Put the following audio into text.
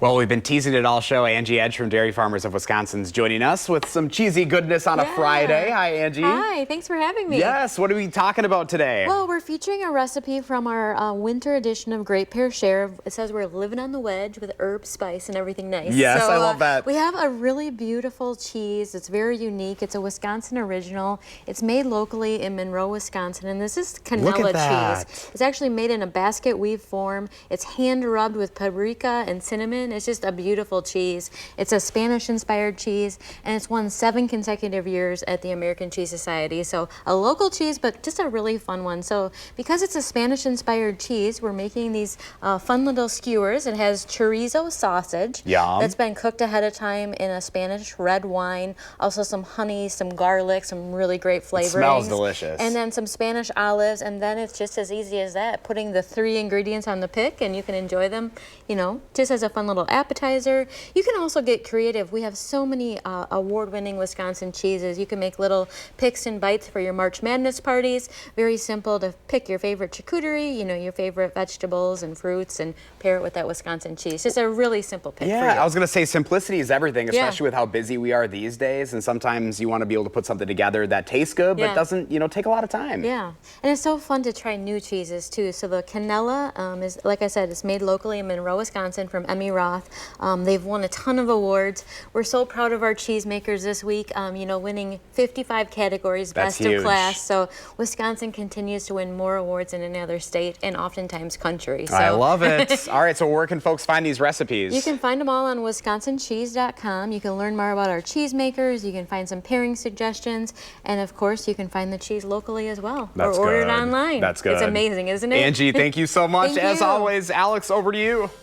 Well, we've been teasing it all show. Angie Edge from Dairy Farmers of Wisconsin's joining us with some cheesy goodness on a Friday. Hi, Angie. Hi, thanks for having me. Yes, what are we talking about today? Well, we're featuring a recipe from our winter edition of Great Pear Share. It says we're living on the wedge with herb, spice, and everything nice. Yes, so, I love that. We have a really beautiful cheese. It's very unique. It's a Wisconsin original. It's made locally in Monroe, Wisconsin, and this is canola cheese. It's actually made in a basket weave form. It's hand rubbed with paprika and cinnamon. It's just a beautiful cheese. It's a Spanish-inspired cheese, and it's won 7 consecutive years at the American Cheese Society. So a local cheese, but just a really fun one. So because it's a Spanish-inspired cheese, we're making these fun little skewers. It has chorizo sausage that's been cooked ahead of time in a Spanish red wine. Also some honey, some garlic, some really great flavorings. It smells delicious. And then some Spanish olives, and then it's just as easy as that. Putting the 3 ingredients on the pick, and you can enjoy them, you know, just as a fun little appetizer. You can also get creative. We have so many award-winning Wisconsin cheeses. You can make little picks and bites for your March Madness parties. Very simple to pick your favorite charcuterie, you know, your favorite vegetables and fruits, and pair it with that Wisconsin cheese. Just a really simple pick for you. I was going to say simplicity is everything, especially with how busy we are these days. And sometimes you want to be able to put something together that tastes good, but doesn't, you know, take a lot of time. Yeah, and it's so fun to try new cheeses too. So the canola is, like I said, it's made locally in Monroe, Wisconsin from Emmy Roth. They've won a ton of awards. We're so proud of our cheesemakers this week, you know, winning 55 categories, best of class. So Wisconsin continues to win more awards than any other state and oftentimes country. So. I love it. All right, so where can folks find these recipes? You can find them all on wisconsincheese.com. You can learn more about our cheesemakers. You can find some pairing suggestions. And of course, you can find the cheese locally as well. That's or order good. it online. That's good. It's amazing, isn't it? Angie, thank you so much. Thank As you. always, Alex, over to you.